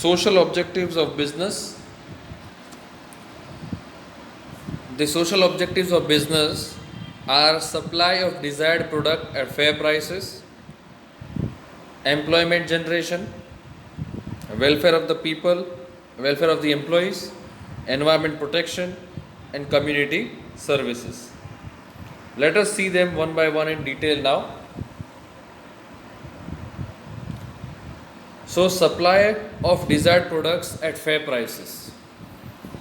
Social objectives of business. The social objectives of business are supply of desired product at fair prices, employment generation, welfare of the people, welfare of the employees, environment protection, and community services. Let us see them one by one in detail now. So, supply of desired products at fair prices.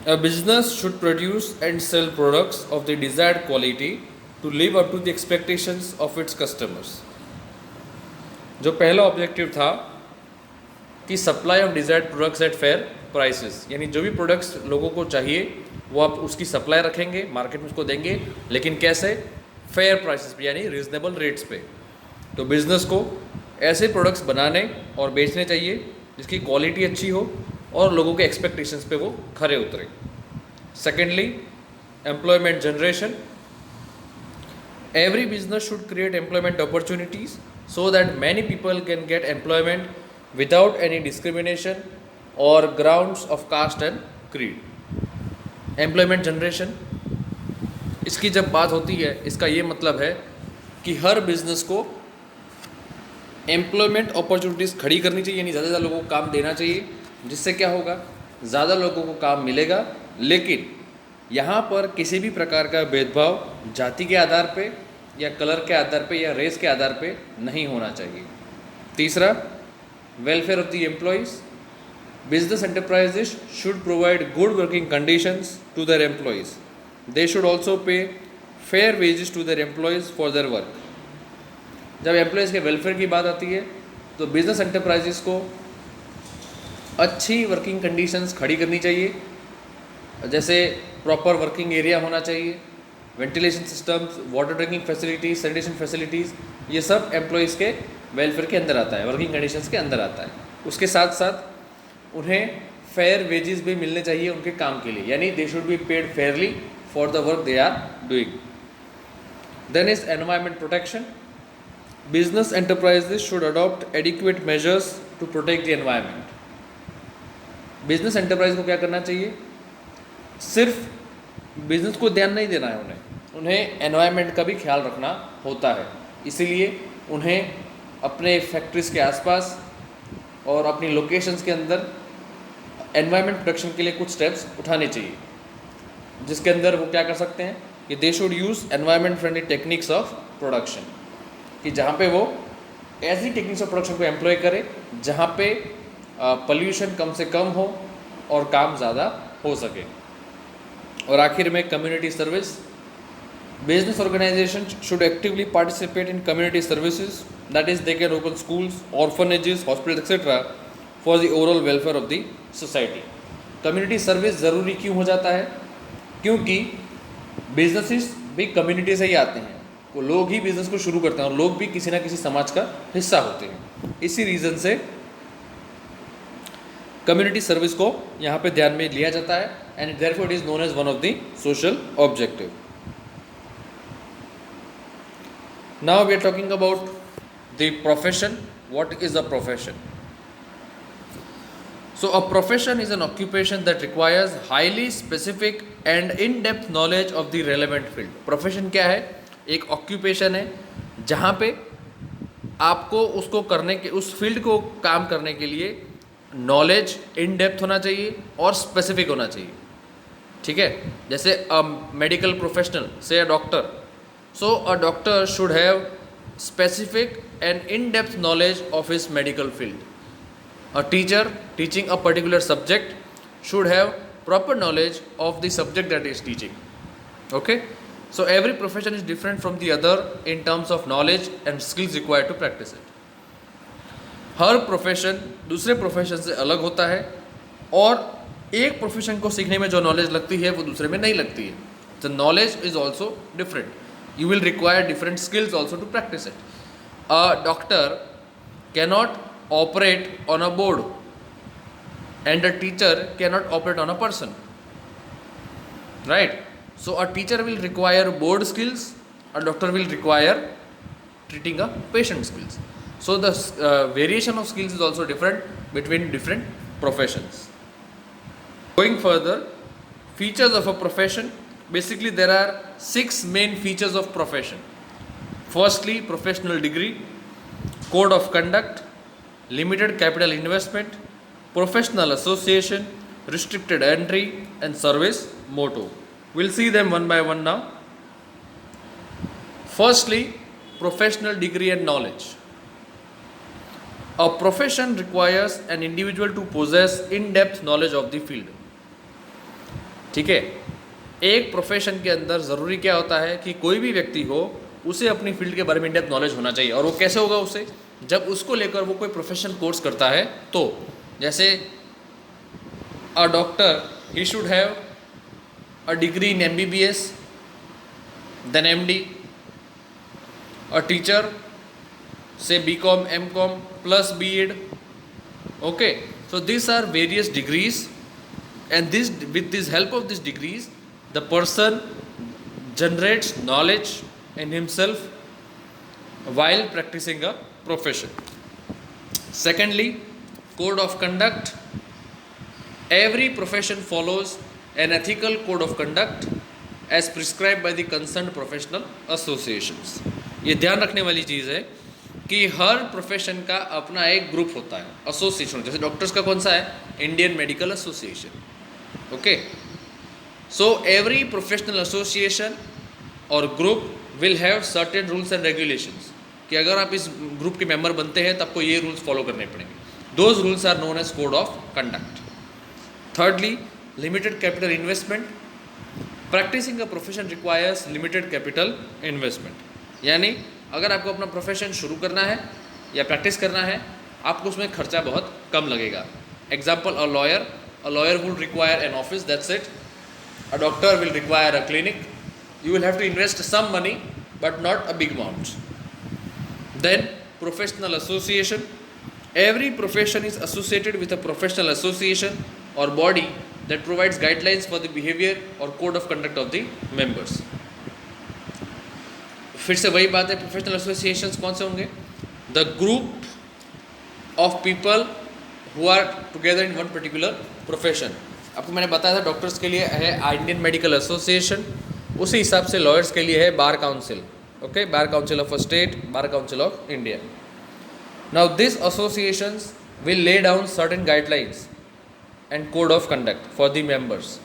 A business should produce and sell products of the desired quality to live up to the expectations of its customers. जो पहला objective था कि supply of desired products at fair prices, यानी जो भी products लोगों को चाहिए वो आप उसकी सप्लाई रखेंगे, मार्केट में उसको देंगे, लेकिन कैसे? फेयर प्राइसेस पे, यानी रीजनेबल रेट्स पे। तो बिज़नेस को ऐसे प्रोडक्ट्स बनाने और बेचने चाहिए जिसकी क्वालिटी अच्छी हो और लोगों के एक्सपेक्टेशंस पे वो खरे उतरे। Secondly, employment generation. Every business should create employment opportunities so that many people can get employment without any discrimination or grounds of caste and creed. Employment generation, इसकी जब बात होती है इसका ये मतलब है कि हर बिजनेस को एम्प्लॉयमेंट अपॉर्चुनिटीज़ खड़ी करनी चाहिए, यानी ज़्यादा लोगों को काम देना चाहिए, जिससे क्या होगा? ज़्यादा लोगों को काम मिलेगा, लेकिन यहाँ पर किसी भी प्रकार का भेदभाव जाति के आधार पे या कलर के आधार पे या रेस के आधार पे नहीं होना चाहिए। तीसरा, welfare of the employees. Business enterprises should provide good working conditions to their employees. They should also pay fair wages to their employees for their work. जब एम्प्लॉयज़ के वेलफेयर की बात आती है तो बिजनेस एंटरप्राइजेस को अच्छी वर्किंग कंडीशंस खड़ी करनी चाहिए, जैसे प्रॉपर वर्किंग एरिया होना चाहिए, ventilation systems, water drinking facilities, sanitation facilities, ये सब एम्प्लॉयज़ के वेलफेयर के अंदर आता है, वर्किंग कंडीशंस के अंदर आता है। उसके साथ साथ उन्हें फेयर वेजेस भी मिलने चाहिए उनके काम के लिए, यानी they should be paid fairly for the work they are doing. Then is environment protection. Business enterprises should adopt adequate measures to protect the environment. Business enterprise को क्या करना चाहिए? सिर्फ बिजनेस को ध्यान नहीं देना है, उन्हें एनवायरनमेंट का भी ख्याल रखना होता है। इसीलिए उन्हें अपने फैक्ट्रीज़ के आसपास और अपनी लोकेशंस के अंदर एनवायरनमेंट प्रोटेक्शन के लिए कुछ स्टेप्स उठाने चाहिए, जिसके अंदर वो क्या कर सकते हैं कि they should use environment friendly techniques of production, कि जहाँ पे वो ऐसी टेक्निक्स ऑफ प्रोडक्शन को एम्प्लॉय करे जहाँ पे पोल्यूशन कम से कम हो और काम ज़्यादा हो सके। और आखिर में community service. Business organization should actively participate in community services, that is they can open schools, orphanages, hospital etcetera for the overall welfare of the society. Community service ज़रूरी क्यों हो जाता है? क्योंकि बिजनेसेस भी कम्युनिटी से ही आते हैं, वो लोग ही बिजनेस को शुरू करते हैं और लोग भी किसी ना किसी समाज का हिस्सा होते हैं। इसी रीज़न से कम्युनिटी सर्विस को यहाँ पे ध्यान में लिया जाता है, and therefore it is known as one of the social objective. Now we are talking about the profession. What is a profession? So a profession is an occupation that requires highly specific and in depth knowledge of the relevant field. Profession क्या है? एक occupation है जहाँ पे आपको उसको करने के, उस फील्ड को काम करने के लिए नॉलेज इन डेप्थ होना चाहिए और स्पेसिफिक होना चाहिए। ठीक है, जैसे अ मेडिकल प्रोफेशनल से a doctor, so a doctor should have specific and in depth knowledge of his medical field. A teacher teaching a particular subject should have proper knowledge of the subject that is teaching. Okay, so every profession is different from the other in terms of knowledge and skills required to practice it. हर profession दूसरे profession से अलग होता है और एक profession को सीखने में जो नॉलेज लगती है वो दूसरे में नहीं लगती है। The knowledge is also different, you will require different skills also to practice it. A doctor cannot operate on a board and a teacher cannot operate on a person, right? So a teacher will require board skills, a doctor will require treating a patient skills. So the variation of skills is also different between different professions. Going further, features of a profession. Basically, there are 6 main features of profession. Firstly, professional degree, code of conduct, limited capital investment, professional association, restricted entry, and service motto. We'll see them one by one now. Firstly, professional degree and knowledge. A profession requires an individual to possess in-depth knowledge of the field. ठीक है, एक profession के अंदर ज़रूरी क्या होता है कि कोई भी व्यक्ति हो उसे अपनी फील्ड के बारे में इन-डेप्थ नॉलेज होना चाहिए। और वो कैसे होगा उसे, जब उसको लेकर वो कोई प्रोफेशनल कोर्स करता है। तो जैसे a doctor, he should have a degree in MBBS, then MD। A teacher, say BCom, MCom plus B.Ed. Okay, so these are various degrees, and this, with this help of these degrees, the person generates knowledge in himself while practicing a profession. Secondly, code of conduct. Every profession follows an ethical code of conduct as prescribed by the concerned professional associations. ये ध्यान रखने वाली चीज़ है कि हर profession का अपना एक group होता है, एसोसिएशन। जैसे डॉक्टर्स का कौन सा है, Indian medical association. Okay, so every professional association और group will have certain rules and regulations, कि अगर आप इस ग्रुप के मेंबर बनते हैं तो आपको ये रूल्स फॉलो करने पड़ेंगे। Those rules are known as code of conduct. Thirdly, limited capital investment. Practicing a profession requires limited capital investment. यानी अगर आपको अपना प्रोफेशन शुरू करना है या प्रैक्टिस करना है, आपको उसमें खर्चा बहुत कम लगेगा। Example, a lawyer would require an office, that's it. A doctor will require a clinic. You will have to invest some money but not a big amount. Then professional association. Every profession is associated with a professional association और body that provides guidelines for the behaviour और code of conduct of the members. फिर से वही बात है, professional associations कौन से होंगे, the group of people who are together in one particular profession. आपको मैंने बताया था डॉक्टर्स के लिए है इंडियन मेडिकल एसोसिएशन, उसी हिसाब से लॉयर्स के लिए है bar council. Okay, bar council of a state, bar council of India. Now this associations will lay down certain guidelines and code of conduct for the members,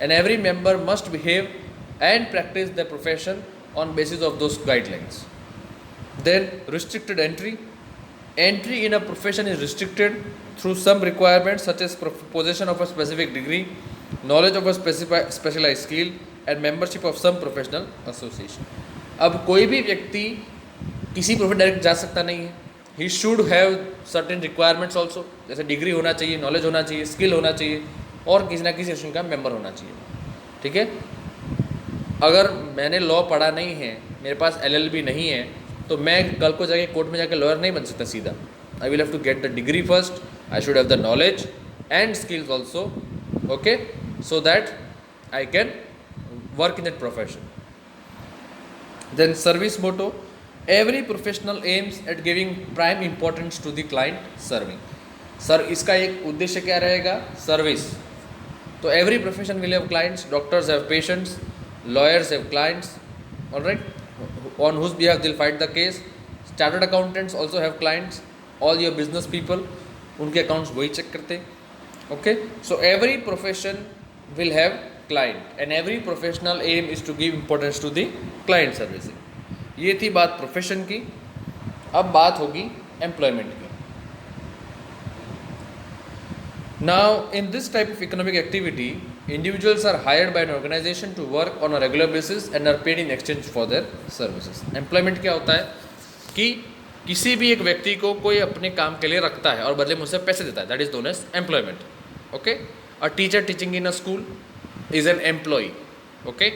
and every member must behave and practice their profession on basis of those guidelines. Then restricted entry. Entry in a profession is restricted through some requirements such as possession of a specific degree, knowledge of a specialized skill and membership of some professional association. अब कोई भी व्यक्ति किसी profession direct जा सकता नहीं है। ही should have certain requirements also, जैसे डिग्री होना चाहिए, नॉलेज होना चाहिए, स्किल होना चाहिए और किसी ना किसी एसोसिएशन का मेंबर होना चाहिए। ठीक है, अगर मैंने लॉ पढ़ा नहीं है, मेरे पास LLB नहीं है, तो मैं कल को जाके कोर्ट में जाके लॉयर नहीं बन सकता सीधा। I will have to get the degree first, I should have the knowledge and skills also, okay, so that I can work in that profession. Then service motto. Every professional aims at giving prime importance to the client serving. Sir, इसका एक उद्देश्य क्या रहेगा, service. तो every profession will have clients, doctors have patients, lawyers have clients, all right, on whose behalf they'll fight the case. Chartered accountants also have clients, all your business people, उनके accounts वही check करते हैं. Okay, so every profession will have client and every professional aim is to give importance to the client servicing. ये थी बात profession की। अब बात होगी एम्प्लॉयमेंट की। Now in this type of economic activity, individuals are hired by an organization to work on a regular basis and are paid in exchange for their services. Employment क्या होता है कि किसी भी एक व्यक्ति को कोई अपने काम के लिए रखता है और बदले में उसे पैसे देता है, that is known as employment. Okay, a teacher teaching in a school is an employee. Okay,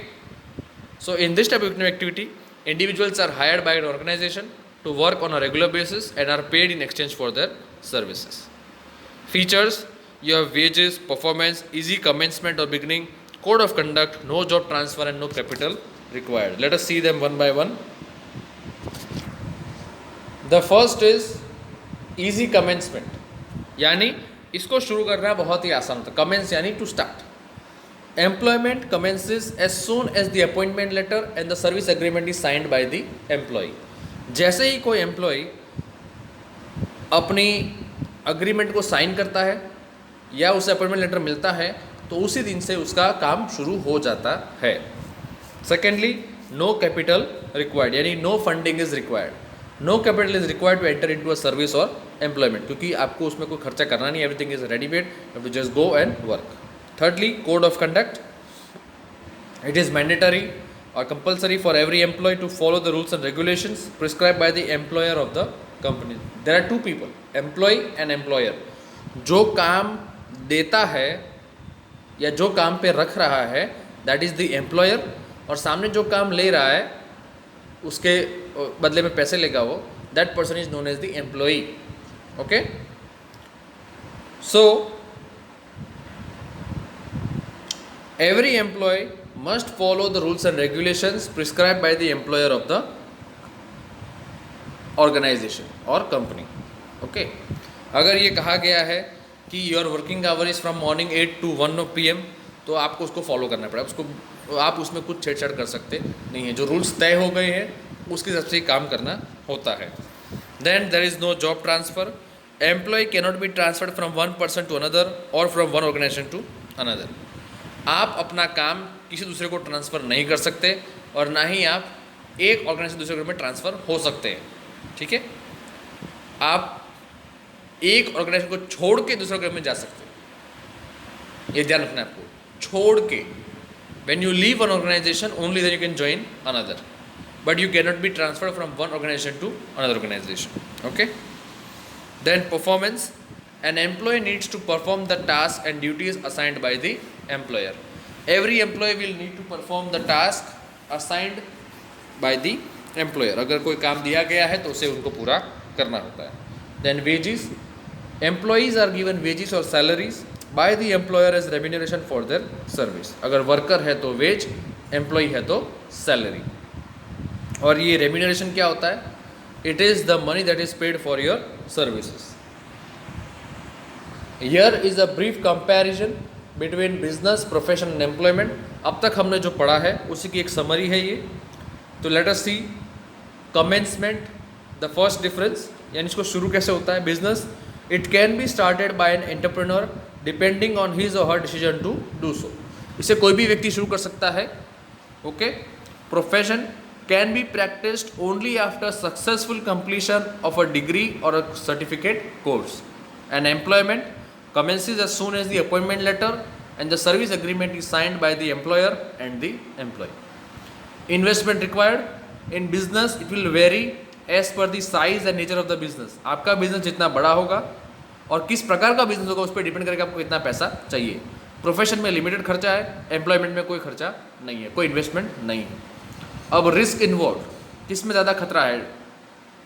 so in this type of economic activity, individuals are hired by an organization to work on a regular basis and are paid in exchange for their services. Features: you have wages, performance, easy commencement or beginning, code of conduct, no job transfer and no capital required. Let us see them one by one. The first is easy commencement, यानी इसको शुरू करना बहुत ही आसान होता है। Commence यानी to start. Employment commences as soon as the appointment letter and the service agreement is signed by the employee. जैसे ही कोई एम्प्लॉय अपनी अग्रीमेंट को साइन करता है या उसे अपॉइंटमेंट लेटर मिलता है तो उसी दिन से उसका काम शुरू हो जाता है। सेकेंडली, नो कैपिटल रिक्वायर्ड, यानी no funding is required. No capital is required to enter into a service और एम्प्लॉयमेंट, क्योंकि आपको उसमें कोई खर्चा करना नहीं, everything is readymade, you have to just go and work. Thirdly, code of conduct. It is mandatory or compulsory for every employee to follow the rules and regulations prescribed by the employer of the company. There are two people, employee and employer. जो काम देता है या जो काम पे रख रहा है that is the employer, और सामने जो काम ले रहा है उसके बदले में पैसे लेगा वो, that person is known as the employee. Okay? So every employee must follow the rules and regulations prescribed by the employer of the organization or company. Okay? अगर ये कहा गया है कि your working hour is from morning 8 to 1 PM, तो आपको उसको follow करना पड़ेगा। उसको आप उसमें कुछ छेड़छाड़ कर सकते नहीं है। जो रूल्स तय हो गए हैं उसके हिसाब से काम करना होता है। Then there is no job transfer. Employee cannot be transferred from one person to another or from one organization to another. आप अपना काम किसी दूसरे को ट्रांसफ़र नहीं कर सकते और ना ही आप एक ऑर्गेनाइजेशन से दूसरे में ट्रांसफ़र हो सकते हैं। ठीक है? आप एक ऑर्गेनाइजेशन को छोड़ के दूसरे ऑर्गेनाइजेशन में जा सकते हैं, ये ध्यान रखना है आपको। छोड़ के, when you leave one organization only then you can join another, but you can not be transferred from one organization to another organization. Okay? Then performance. An employee needs to perform the tasks and duties assigned by the employer. Every employee will need to perform the task assigned by the employer. अगर कोई काम दिया गया है तो उसे उनको पूरा करना होता है। Then wages. Employees are given wages or salaries by the employer as remuneration for their service. अगर वर्कर है तो वेज, एम्प्लॉई है तो सैलरी। और ये रेम्यूनरेशन क्या होता है? It is the money that is paid for your services. Here is a brief comparison between business, profession and employment. अब तक हमने जो पढ़ा है उसी की एक समरी है ये। तो let us see commencement, the first difference, यानी इसको शुरू कैसे होता है। Business, it can be started by an entrepreneur depending on his or her decision to do so. इसे कोई भी व्यक्ति शुरू कर सकता है। Okay? Profession can be practiced only after successful completion of a degree or a certificate course. And employment commences as soon as the appointment letter and the service agreement is signed by the employer and the employee. Investment required. In business it will vary as per the size and nature of the business. आपका business जितना बड़ा होगा और किस प्रकार का business होगा उस पर डिपेंड करेगा आपको कितना पैसा चाहिए। प्रोफेशन में लिमिटेड खर्चा है, एम्प्लॉयमेंट में कोई खर्चा नहीं है, कोई इन्वेस्टमेंट नहीं है। अब रिस्क इन्वॉल्व, किस में ज़्यादा खतरा है,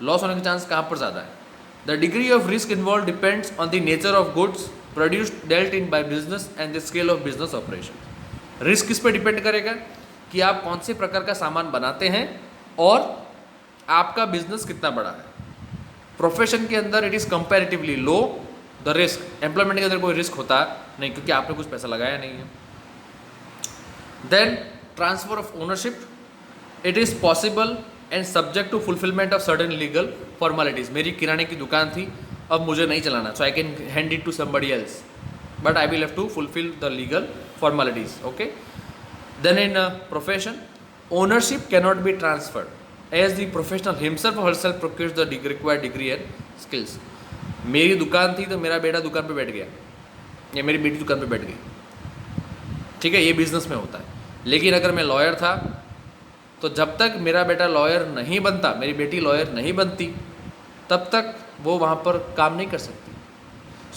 लॉस होने के चांस कहाँ पर ज़्यादा है। The degree of risk involved depends on the nature of goods produced dealt in by business and the scale of business operation. Risk किस पे डिपेंड करेगा कि आप कौन से प्रकार का सामान बनाते हैं और आपका बिजनेस कितना बड़ा है। प्रोफेशन के अंदर it is comparatively low the risk, employment के अंदर कोई रिस्क होता नहीं क्योंकि आपने कुछ पैसा लगाया नहीं है। Then transfer of ownership, it is possible and subject to fulfilment of certain legal formalities. मेरी किराने की दुकान थी, अब मुझे नहीं चलाना, so I can hand it to somebody else, but I will have to fulfil the legal formalities. Okay? Then in profession, ownership cannot be transferred as the professional himself और herself procures the required degree and skills. मेरी दुकान थी तो मेरा बेटा दुकान पे बैठ गया या मेरी बेटी दुकान पे बैठ गई, ठीक है, ये बिजनेस में होता है। लेकिन अगर मैं लॉयर था तो जब तक मेरा बेटा लॉयर नहीं बनता, मेरी बेटी लॉयर नहीं बनती, तब तक वो वहाँ पर काम नहीं कर सकती।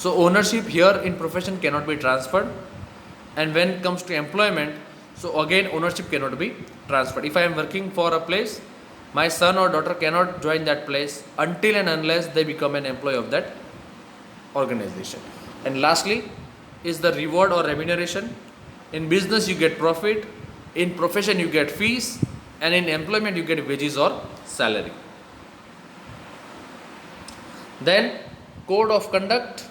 So ownership here in profession cannot be transferred and when comes to employment, so again ownership cannot be transferred. If I am working for a place, my son और daughter cannot join that place until and unless they become an employee of that organization. And lastly is the reward or remuneration. In business you get profit, in profession you get fees, and in employment you get wages or salary. Then code of conduct.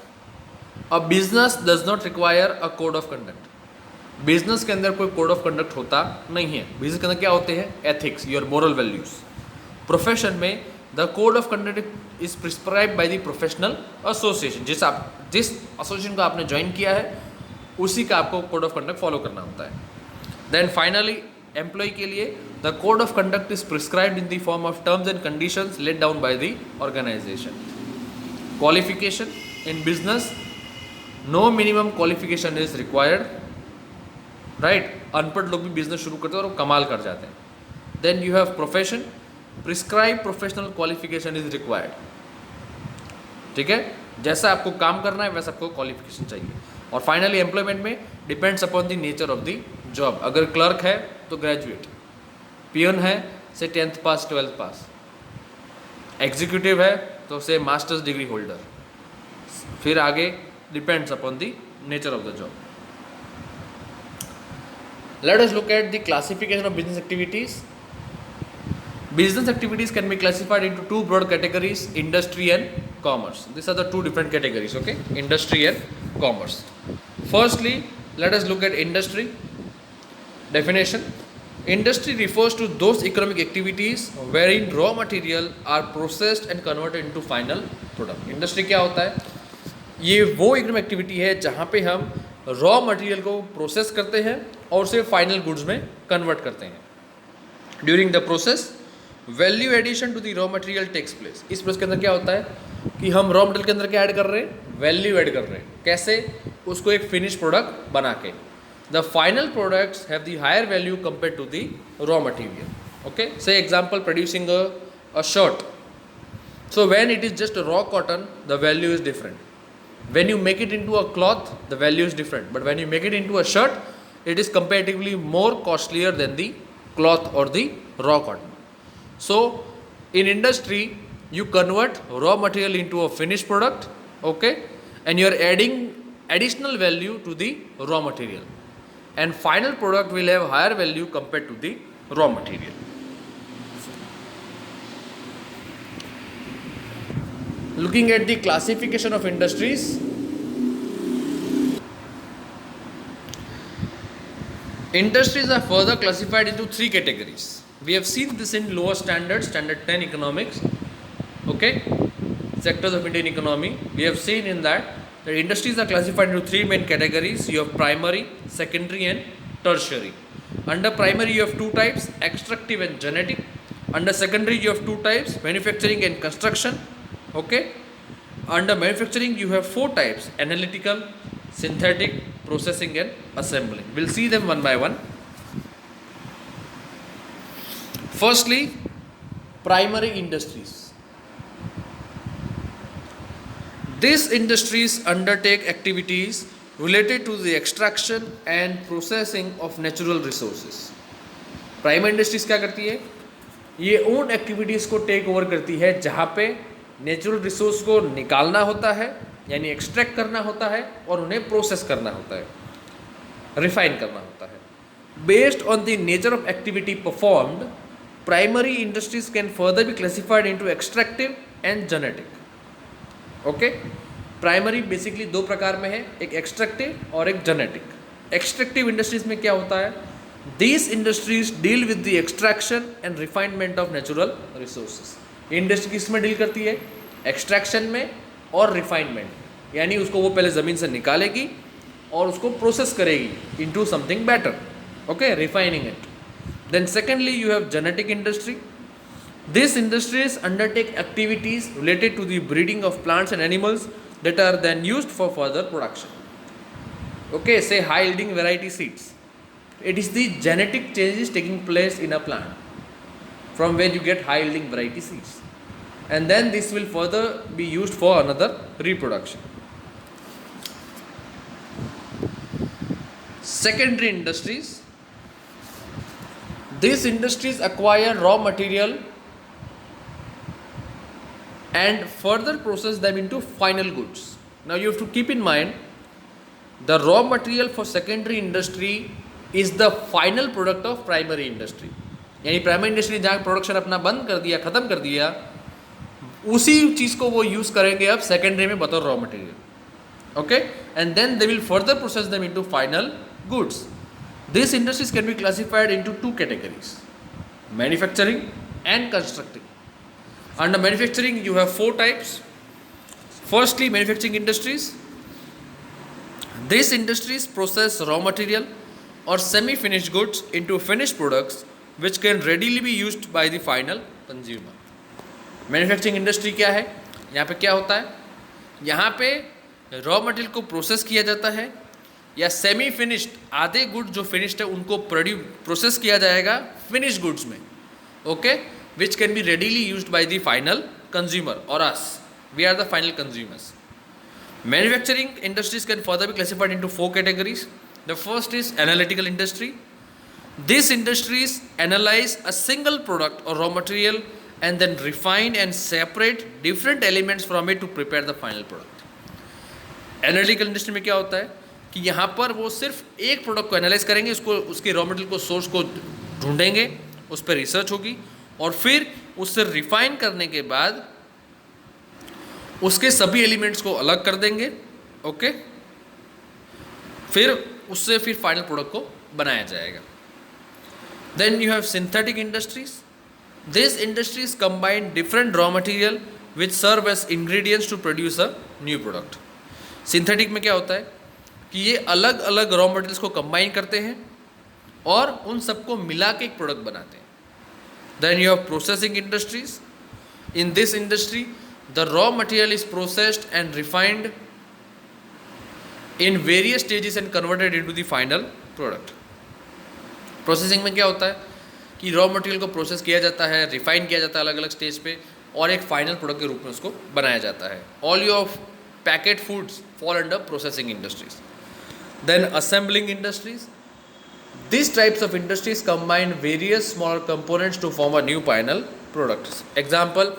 A business does not require a code of conduct. Business के अंदर कोई code of conduct होता नहीं है। Business के अंदर क्या होते हैं? Ethics, your moral values. Profession में the code of conduct is prescribe by the professional association. जिस एसोसिएशन को आपने ज्वाइन किया है उसी का आपको कोड ऑफ कंडक्ट फॉलो करना होता है। देन फाइनली एम्प्लॉय के लिए the code of conduct is prescribed in the form of terms and conditions laid down by the organization. Qualification in business, no minimum qualification is required, right. अनपढ़ लोग भी business शुरू करते हैं और वो कमाल कर जाते हैं। Then you have profession, prescribe professional qualification is required, ठीक है। जैसा आपको काम करना है वैसा आपको क्वालिफिकेशन चाहिए। और फाइनली एम्प्लॉयमेंट में depends upon the nature of the job. अगर क्लर्क है तो ग्रेजुएट, पियन है से 10th पास 12th पास, एग्जीक्यूटिव है तो से मास्टर्स डिग्री होल्डर, फिर आगे depends upon the nature of the job. Let us look at the classification of business activities. Business activities can be classified into two broad categories, industry and commerce. These are the two different categories, okay? Industry and commerce. Firstly, let us look at industry. Definition. Industry refers to those economic activities wherein raw material are processed and converted into final product. Industry क्या होता है? ये वो economic activity है जहाँ पे हम raw material को प्रोसेस करते हैं और उसे फाइनल गुड्स में कन्वर्ट करते हैं। During the process value addition to the raw material takes place. इस प्रोसेस के अंदर क्या होता है कि हम रॉ मटेरियल के अंदर क्या ऐड कर रहे हैं? वैल्यू ऐड कर रहे हैं। कैसे? उसको एक फिनिश प्रोडक्ट बना के। The final products have the higher value compare to the raw material, okay. Say example, producing a shirt, so when it is just raw cotton the value is different. When you make it into a cloth the value is different, but when you make it into a shirt it is comparatively more costlier than the cloth और the raw cotton. So, in industry, you convert raw material into a finished product, okay, and you are adding additional value to the raw material, and final product will have higher value compared to the raw material. Looking at the classification of industries, industries are further classified into three categories. We have seen this in lower standard 10 economics, okay, sectors of Indian economy. We have seen in that the industries are classified into three main categories. You have primary, secondary and tertiary. Under primary you have two types, extractive and genetic. Under secondary you have two types, manufacturing and construction, okay. Under manufacturing you have four types, analytical, synthetic, processing and assembling. We'll see them one by one. Firstly, primary industries. These industries undertake activities related to the extraction and processing of natural resources. Primary industries क्या करती है? ये उन activities को take over करती है जहाँ पे नेचुरल रिसोर्स को निकालना होता है, यानी एक्सट्रैक्ट करना होता है और उन्हें प्रोसेस करना होता है, रिफाइन करना होता है। Based on the nature of activity performed, primary industries can further be classified into extractive and genetic, okay. Primary basically दो प्रकार में है, एक एक्सट्रैक्टिव और एक जेनेटिक। एक्सट्रैक्टिव इंडस्ट्रीज में क्या होता है? These industries deal with the extraction and refinement of natural resources. Industry किसमें डील करती है? एक्सट्रैक्शन में और रिफाइनमेंट, यानी उसको वो पहले ज़मीन से निकालेगी और उसको प्रोसेस करेगी into something better, okay, refining it. Then secondly you have genetic industry. These industries undertake activities related to the breeding of plants and animals that are then used for further production. Okay, say high yielding variety seeds. It is the genetic changes taking place in a plant from where you get high yielding variety seeds, and then this will further be used for another reproduction. Secondary industries. These industries acquire raw material and further process them into final goods. Now you have to keep in mind the raw material for secondary industry is the final product of primary industry. यानी primary industry जहाँ production अपना बंद कर दिया, ख़त्म कर दिया, उसी चीज़ को वो यूज़ करेंगे अब सेकेंडरी में बतौर raw material. okay, and then they will further process them into final goods. These industries can be classified into two categories: manufacturing and constructing. Under manufacturing you have four types. Firstly, manufacturing industries. These industries process raw material or semi-finished goods into finished products which can readily be used by the final consumer. Manufacturing industry क्या है? यहाँ पे क्या होता है? यहाँ पे raw material को प्रोसेस किया जाता है या सेमी फिनिश्ड आधे गुड जो फिनिश्ड है उनको प्रोसेस किया जाएगा फिनिश्ड गुड्स में, okay, which can be readily used by the final consumer और us. We are the final consumers. Manufacturing industries can further be classified into four categories. The first is analytical industry. These industries analyze a single product or raw material and then refine and separate different elements from it to prepare the final product. Analytical industry में क्या होता है कि यहाँ पर वो सिर्फ एक प्रोडक्ट को एनालाइज करेंगे, उसको उसके रॉ मटेरियल को सोर्स को ढूंढेंगे, उस पर रिसर्च होगी और फिर उससे रिफाइन करने के बाद उसके सभी एलिमेंट्स को अलग कर देंगे, ओके, फिर उससे फिर फाइनल प्रोडक्ट को बनाया जाएगा. Then you have synthetic industries. This industries combine different raw material which serve as ingredients to produce a new product. Synthetic में क्या होता है कि ये अलग अलग रॉ मटेरियल्स को कंबाइन करते हैं और उन सबको मिला के एक प्रोडक्ट बनाते हैं. Then you have processing industries. In this industry the raw material is processed and refined in various stages and converted into the final product. Processing में क्या होता है कि रॉ मटेरियल को प्रोसेस किया जाता है, रिफाइन किया जाता है अलग अलग स्टेज पे और एक फाइनल प्रोडक्ट के रूप में उसको बनाया जाता है. All your packet foods fall under processing industries. Then assembling industries. These types of industries combine various smaller components to form a new final product. Example,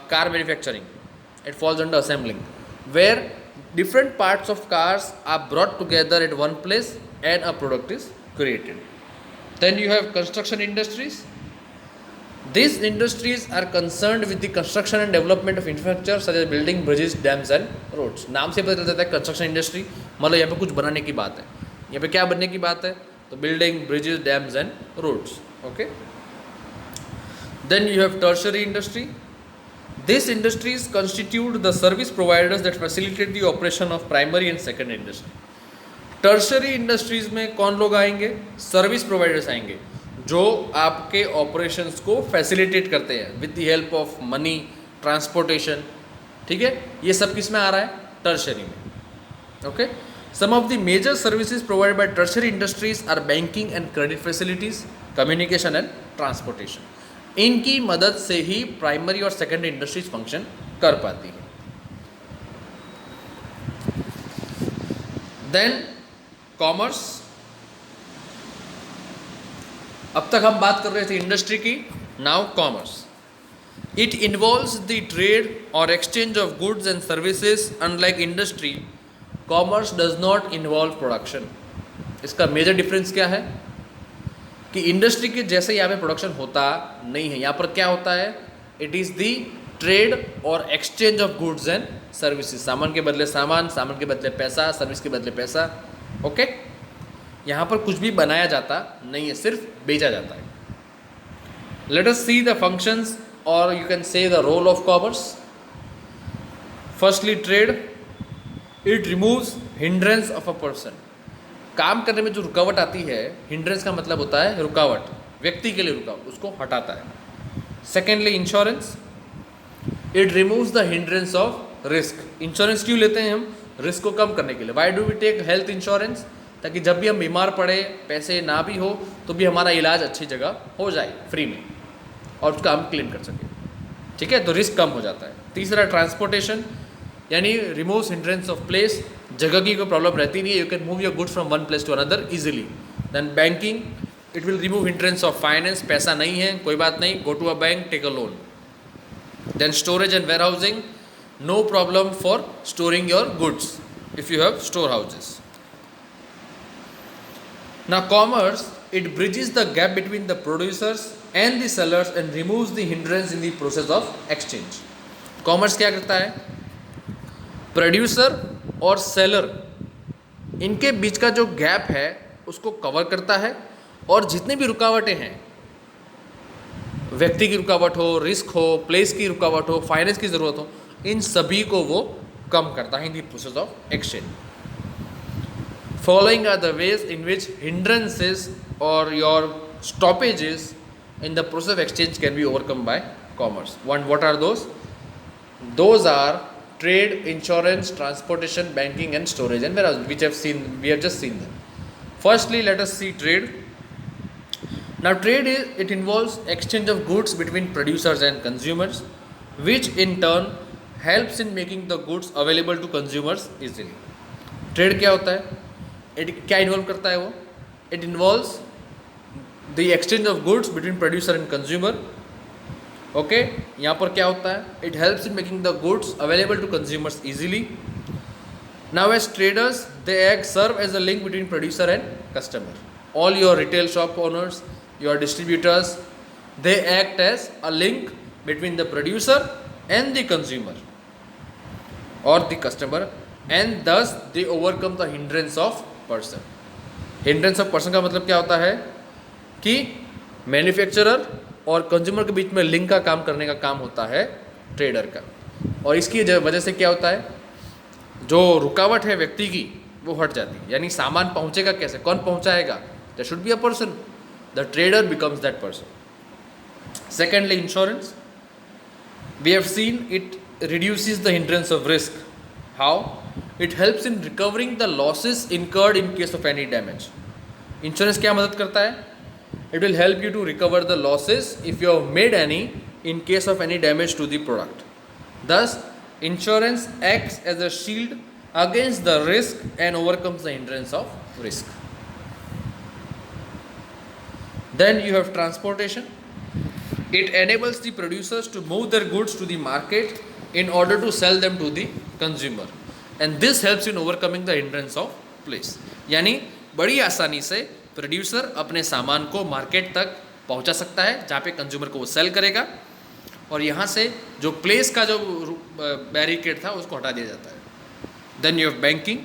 car manufacturing, it falls under assembling, where different parts of cars are brought together at one place and a product is created. Then you have construction industries. These industries are concerned with the construction and development of infrastructure such as building, bridges, dams and roads. नाम से पता चलता है construction industry मतलब यहाँ पे कुछ बनाने की बात है. यहाँ पे क्या बनने की बात है? तो building, bridges, dams and roads, okay. Then you have tertiary industry. These industries constitute the service providers that facilitate the operation of primary and secondary industry. Tertiary industries में कौन लोग आएंगे? सर्विस प्रोवाइडर्स आएंगे जो आपके ऑपरेशंस को facilitate करते हैं with the help of money, transportation, ठीक है. ये सब किस में आ रहा है? टर्शरी में, okay. Some of the major services provided by tertiary industries are banking and credit facilities, communication and transportation. इनकी मदद से ही प्राइमरी और सेकेंडरी इंडस्ट्रीज फंक्शन कर पाती है. Then commerce. अब तक हम बात कर रहे थे इंडस्ट्री की, now commerce. It involves the trade और exchange of goods and services. Unlike industry, commerce does not involve production. इसका मेजर डिफरेंस क्या है कि इंडस्ट्री के जैसे यहाँ पे प्रोडक्शन होता नहीं है. यहाँ पर क्या होता है? इट इज़ दी ट्रेड और exchange of goods and services. सामान के बदले सामान, सामान के बदले पैसा, सर्विस के बदले पैसा, ओके. यहाँ पर कुछ भी बनाया जाता नहीं है, सिर्फ बेचा जाता है. Let us see the functions और you can say the role of commerce. Firstly trade. It removes hindrance of a person. काम करने में जो रुकावट आती है, हिंड्रेंस का मतलब होता है रुकावट, व्यक्ति के लिए रुकावट, उसको हटाता है. Secondly insurance. It removes the hindrance of risk. Insurance क्यों लेते हैं हम? रिस्क को कम करने के लिए. Why do we take health insurance? ताकि जब भी हम बीमार पड़े, पैसे ना भी हो तो भी हमारा इलाज अच्छी जगह हो जाए फ्री में और उसका हम क्लेम कर सकें, ठीक है. तो रिस्क कम हो जाता है. तीसरा ट्रांसपोर्टेशन, यानी रिमूव्स हिंड्रेंस ऑफ प्लेस. जगह की कोई प्रॉब्लम रहती नहीं है, you can move your goods from one place to another easily. Then banking. It will remove hindrance of finance. पैसा नहीं है, कोई बात नहीं, go to a bank, take a loan. Then storage and warehousing. No problem for storing your goods if you have storehouses. Now commerce, it bridges the gap between the producers and the sellers and removes the hindrance in the process of exchange. Commerce क्या करता है? Producer और seller, इनके बीच का जो gap है उसको cover करता है, और जितनी भी रुकावटें हैं, व्यक्ति की रुकावट हो, रिस्क हो, प्लेस की रुकावट हो, फाइनेंस की ज़रूरत हो, इन सभी को वो कम करता है in the process of exchange. Following are the ways in which hindrances और your stoppages in the process of exchange can be overcome by commerce. One, what are those? Those are trade, insurance, transportation, banking and storage and warehousing, which we have just seen them. Firstly, let us see trade. Now trade it involves exchange of goods between producers and consumers, which in turn helps in making the goods available to consumers easily. Trade क्या होता है? क्या involve करता है वो? It involves the exchange of goods between producer and consumer. Okay, यहाँ पर क्या होता है? It helps in making the goods available to consumers easily. Now as traders, they serve as a link between producer and customer. All your retail shop owners, your distributors, they act as a link between the producer and the consumer or the customer, and thus they overcome the hindrance of person. Hindrance of person का मतलब क्या होता है कि manufacturer और consumer के बीच में link का काम करने का काम होता है ट्रेडर का, और इसकी वजह से क्या होता है, जो रुकावट है व्यक्ति की वो हट जाती है. यानी सामान पहुंचेगा कैसे, कौन पहुंचाएगा? There should be a person. The trader becomes that person. Secondly, insurance. We have seen it reduces the hindrance of risk. How? It helps in recovering the losses incurred in case of any damage. Insurance क्या मदद करता है? It will help you to recover the losses if you have made any in case of any damage to the product. Thus, insurance acts as a shield against the risk and overcomes the hindrance of risk. Then you have transportation. It enables the producers to move their goods to the market in order to sell them to the consumer, and this helps in overcoming the hindrance of place. यानी बड़ी आसानी से producer अपने सामान को market तक पहुंचा सकता है जहाँ पे कंज्यूमर को वो सेल करेगा, और यहाँ से जो प्लेस का जो बैरिकेड था उसको हटा दिया जाता है. Then you have banking.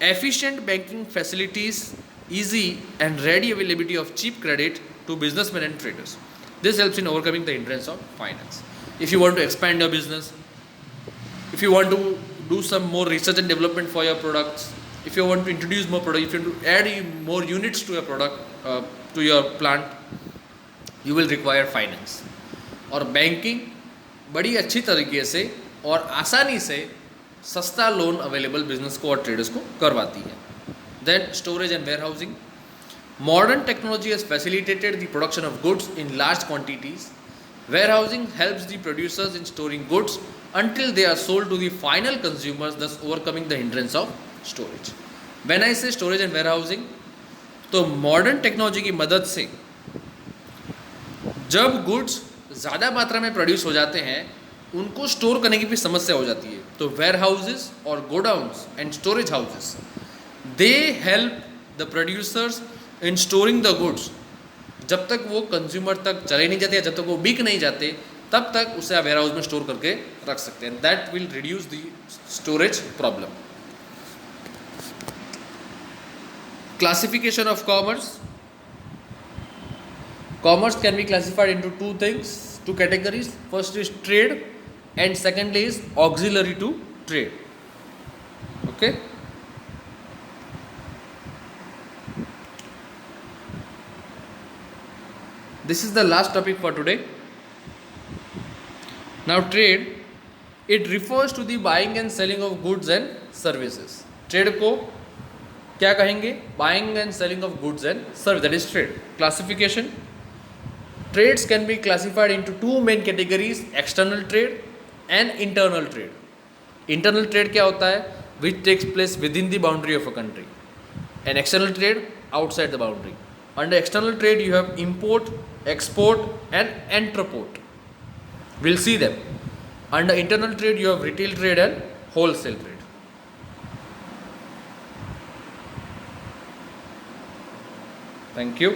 Efficient banking facilities, easy and ready availability of cheap credit to businessmen and traders. This helps in overcoming the hindrance of finance. If you want to expand your business, if you want to do some more research and development for your products, if you want to introduce more products, if you want to add more units to your product, to your plant, you will require finance. और banking बड़ी अच्छी तरीके से और आसानी से सस्ता loan available business को और ट्रेडर्स को करवाती है. Then storage and warehousing. Modern technology has facilitated the production of goods in large quantities. Warehousing helps the producers in storing goods until they are sold to the final consumers, thus overcoming the hindrance of storage. When I say storage and warehousing, तो modern technology की मदद से जब goods ज़्यादा मात्रा में produce हो जाते हैं उनको स्टोर करने की भी समस्या हो जाती है. तो वेयर हाउसेज और godowns and storage houses, they help the producers in storing the goods. जब तक वो कंज्यूमर तक चले नहीं जाते, जब तक वो बिक नहीं जाते, तब तक उसे आप वेयर हाउस में स्टोर करके रख सकते हैं. That will reduce the storage problem. Classification of commerce. Commerce can be classified into two categories. First is trade, and secondly is auxiliary to trade. Okay. This is the last topic for today. Now trade, it refers to the buying and selling of goods and services. Trade को क्या कहेंगे? Buying and selling of goods and service, that is trade. Classification. Trades can be classified into two main categories, external trade and internal trade. Internal trade क्या होता है? Which takes place within the boundary of a country, and external trade outside the boundary. Under external trade you have import, export and entrepot. Will see them. Under internal trade you have retail trade and wholesale trade. Thank you.